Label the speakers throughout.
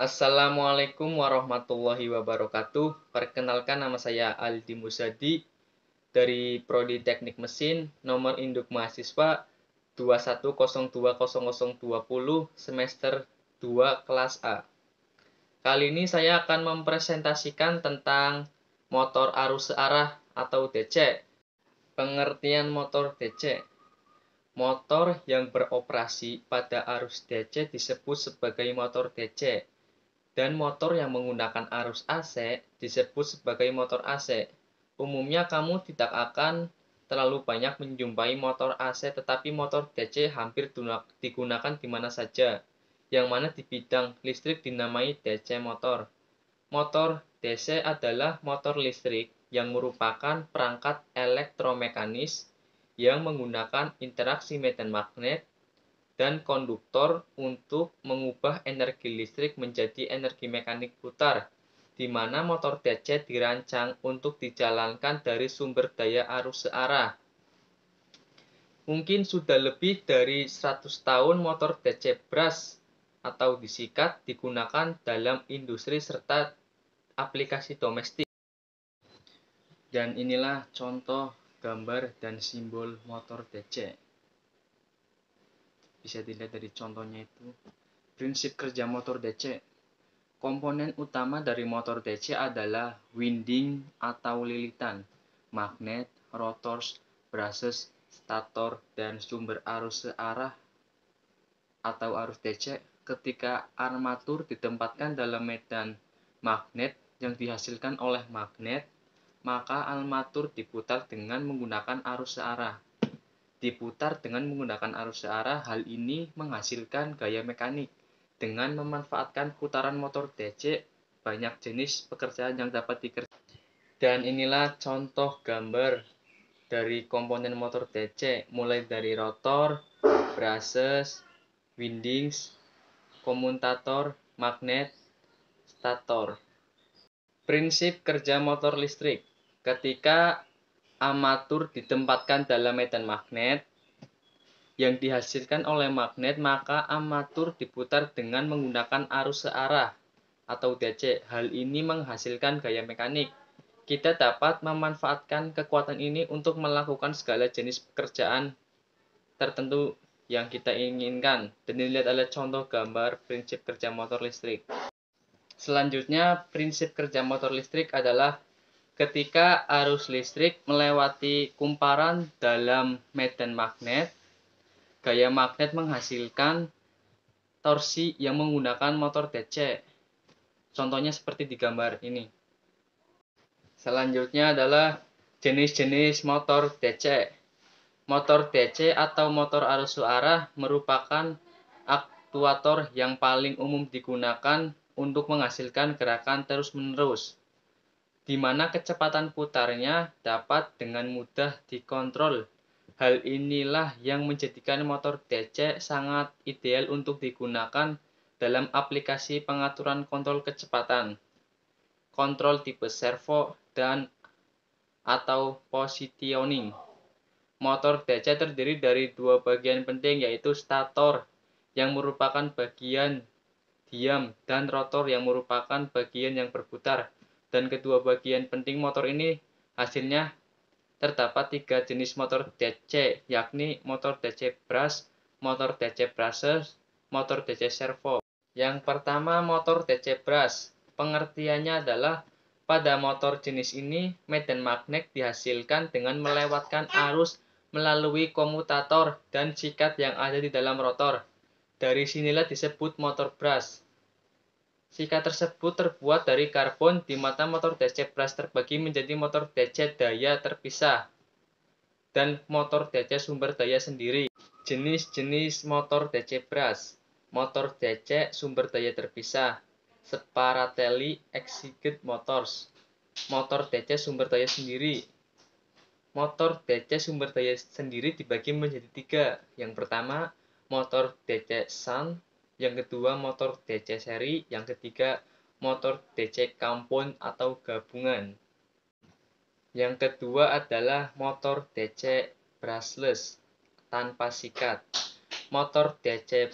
Speaker 1: Assalamualaikum warahmatullahi wabarakatuh. Perkenalkan, nama saya Aldi Musadi dari Prodi Teknik Mesin, nomor induk mahasiswa 21020020 semester 2 kelas A. Kali ini saya akan mempresentasikan tentang motor arus searah atau DC. Pengertian motor DC. Motor yang beroperasi pada arus DC disebut sebagai motor DC. Dan motor yang menggunakan arus AC disebut sebagai motor AC. Umumnya kamu tidak akan terlalu banyak menjumpai motor AC, tetapi motor DC hampir digunakan di mana saja, yang mana di bidang listrik dinamai DC motor. Motor DC adalah motor listrik yang merupakan perangkat elektromekanis yang menggunakan interaksi medan magnet dan konduktor untuk mengubah energi listrik menjadi energi mekanik putar, di mana motor DC dirancang untuk dijalankan dari sumber daya arus searah. Mungkin sudah lebih dari 100 tahun motor DC bras atau disikat digunakan dalam industri serta aplikasi domestik. Dan inilah contoh gambar dan simbol motor DC. Bisa dilihat dari contohnya itu. Prinsip kerja motor DC. Komponen utama dari motor DC adalah winding atau lilitan, magnet, rotors, brushes, stator, dan sumber arus searah atau arus DC. Ketika armatur ditempatkan dalam medan magnet yang dihasilkan oleh magnet, maka armatur diputar dengan menggunakan arus searah. Diputar dengan menggunakan arus searah, hal ini menghasilkan gaya mekanik. Dengan memanfaatkan putaran motor DC, banyak jenis pekerjaan yang dapat dikerjakan. Dan inilah contoh gambar dari komponen motor DC, mulai dari rotor, brushes, windings, komutator, magnet, stator. Prinsip kerja motor listrik. Ketika armatur ditempatkan dalam medan magnet yang dihasilkan oleh magnet, maka armatur diputar dengan menggunakan arus searah atau DC. Hal ini menghasilkan gaya mekanik. Kita dapat memanfaatkan kekuatan ini untuk melakukan segala jenis pekerjaan tertentu yang kita inginkan. Dan dilihat adalah contoh gambar prinsip kerja motor listrik. Selanjutnya, prinsip kerja motor listrik adalah ketika arus listrik melewati kumparan dalam medan magnet, gaya magnet menghasilkan torsi yang menggunakan motor DC. Contohnya seperti di gambar ini. Selanjutnya adalah jenis-jenis motor DC. Motor DC atau motor arus searah merupakan aktuator yang paling umum digunakan untuk menghasilkan gerakan terus-menerus, di mana kecepatan putarnya dapat dengan mudah dikontrol. Hal inilah yang menjadikan motor DC sangat ideal untuk digunakan dalam aplikasi pengaturan kontrol kecepatan, kontrol tipe servo, dan atau positioning. Motor DC terdiri dari dua bagian penting, yaitu stator yang merupakan bagian diam dan rotor yang merupakan bagian yang berputar. Dan kedua bagian penting motor ini hasilnya terdapat 3 jenis motor DC, yakni motor DC brush, motor DC brushes, motor DC servo. Yang pertama, motor DC brush. Pengertiannya adalah pada motor jenis ini, medan magnet dihasilkan dengan melewatkan arus melalui komutator dan sikat yang ada di dalam rotor. Dari sinilah disebut motor brush. Sikat tersebut terbuat dari karbon, di mana motor DC brush terbagi menjadi motor DC daya terpisah dan motor DC sumber daya sendiri. Jenis-jenis motor DC brush. Motor DC sumber daya terpisah, separately excited motors. Motor DC sumber daya sendiri. Motor DC sumber daya sendiri dibagi menjadi 3. Yang pertama, motor DC shunt. Yang kedua, motor DC seri. Yang ketiga, motor DC compound atau gabungan. Yang kedua adalah motor DC brushless, tanpa sikat. Motor DC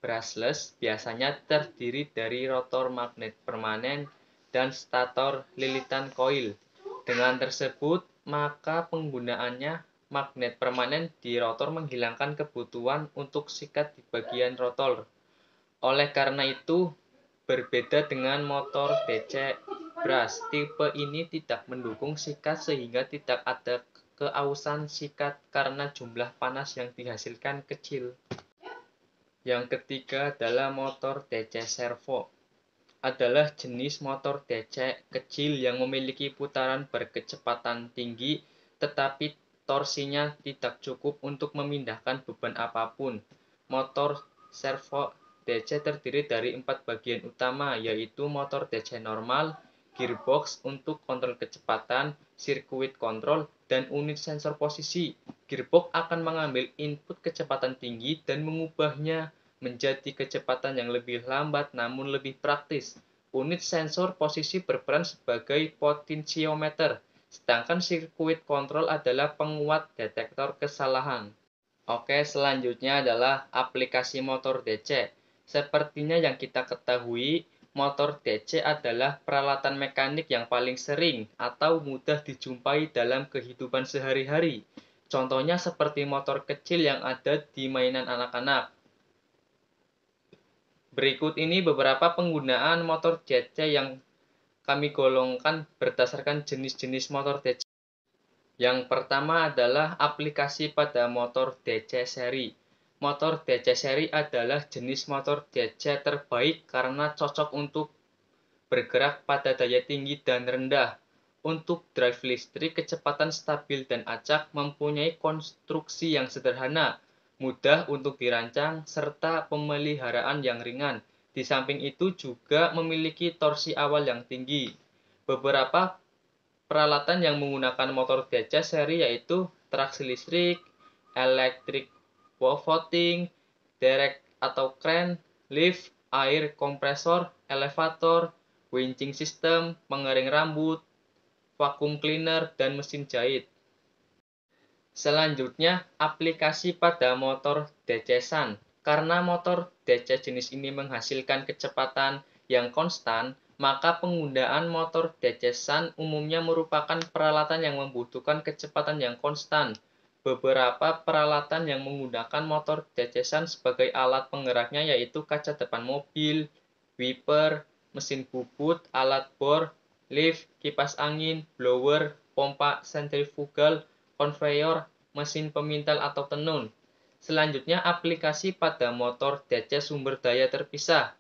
Speaker 1: brushless biasanya terdiri dari rotor magnet permanen dan stator lilitan koil. Dengan tersebut, maka penggunaannya magnet permanen di rotor menghilangkan kebutuhan untuk sikat di bagian rotor. Oleh karena itu, berbeda dengan motor DC brush, tipe ini tidak mendukung sikat sehingga tidak ada keausan sikat karena jumlah panas yang dihasilkan kecil. Yang ketiga adalah motor DC servo. Adalah jenis motor DC kecil yang memiliki putaran berkecepatan tinggi tetapi torsinya tidak cukup untuk memindahkan beban apapun. Motor servo DC terdiri dari 4 bagian utama, yaitu motor DC normal, gearbox untuk kontrol kecepatan, sirkuit kontrol, dan unit sensor posisi. Gearbox akan mengambil input kecepatan tinggi dan mengubahnya menjadi kecepatan yang lebih lambat namun lebih praktis. Unit sensor posisi berperan sebagai potentiometer, sedangkan sirkuit kontrol adalah penguat detektor kesalahan. Oke, selanjutnya adalah aplikasi motor DC. Sepertinya yang kita ketahui, motor DC adalah peralatan mekanik yang paling sering atau mudah dijumpai dalam kehidupan sehari-hari. Contohnya seperti motor kecil yang ada di mainan anak-anak. Berikut ini beberapa penggunaan motor DC yang kami golongkan berdasarkan jenis-jenis motor DC. Yang pertama adalah aplikasi pada motor DC seri. Motor DC seri adalah jenis motor DC terbaik karena cocok untuk bergerak pada daya tinggi dan rendah. Untuk drive listrik, kecepatan stabil dan acak, mempunyai konstruksi yang sederhana, mudah untuk dirancang, serta pemeliharaan yang ringan. Di samping itu juga memiliki torsi awal yang tinggi. Beberapa peralatan yang menggunakan motor DC seri yaitu traksi listrik, electric voting, derek atau crane, lift, air kompresor, elevator, winching system, pengering rambut, vacuum cleaner, dan mesin jahit. Selanjutnya, aplikasi pada motor DC-san. Karena motor DC jenis ini menghasilkan kecepatan yang konstan, maka penggunaan motor DC-san umumnya merupakan peralatan yang membutuhkan kecepatan yang konstan. Beberapa peralatan yang menggunakan motor DC-san sebagai alat penggeraknya yaitu kaca depan mobil, wiper, mesin bubut, alat bor, lift, kipas angin, blower, pompa sentrifugal, konveyor, mesin pemintal atau tenun. Selanjutnya, aplikasi pada motor DC sumber daya terpisah.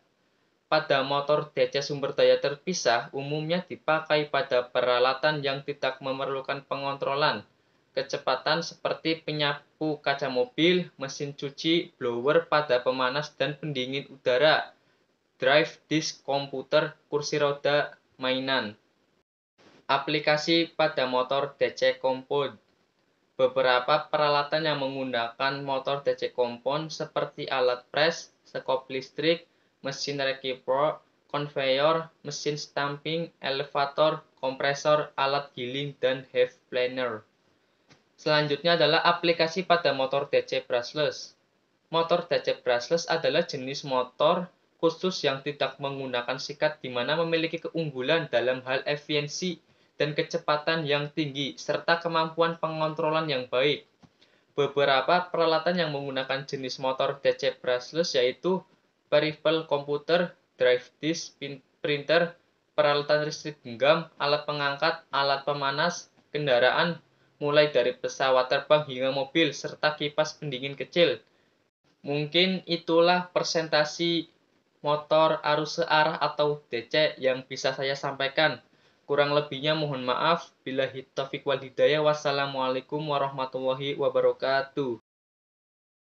Speaker 1: Pada motor DC sumber daya terpisah umumnya dipakai pada peralatan yang tidak memerlukan pengontrolan kecepatan seperti penyapu kaca mobil, mesin cuci, blower pada pemanas dan pendingin udara, drive disk komputer, kursi roda, mainan. Aplikasi pada motor DC compound. Beberapa peralatan yang menggunakan motor DC compound seperti alat pres, sekop listrik, mesin rekipro, konveyor, mesin stamping, elevator, kompresor, alat giling, dan heave planer. Selanjutnya adalah aplikasi pada motor DC brushless. Motor DC brushless adalah jenis motor khusus yang tidak menggunakan sikat di mana memiliki keunggulan dalam hal efisiensi dan kecepatan yang tinggi, serta kemampuan pengontrolan yang baik. Beberapa peralatan yang menggunakan jenis motor DC brushless yaitu peripheral komputer, drive disk, printer, peralatan listrik genggam, alat pengangkat, alat pemanas, kendaraan, mulai dari pesawat terbang hingga mobil, serta kipas pendingin kecil. Mungkin itulah presentasi motor arus searah atau DC yang bisa saya sampaikan. Kurang lebihnya mohon maaf. Billahi taufiq wal hidayah. Wassalamualaikum warahmatullahi wabarakatuh.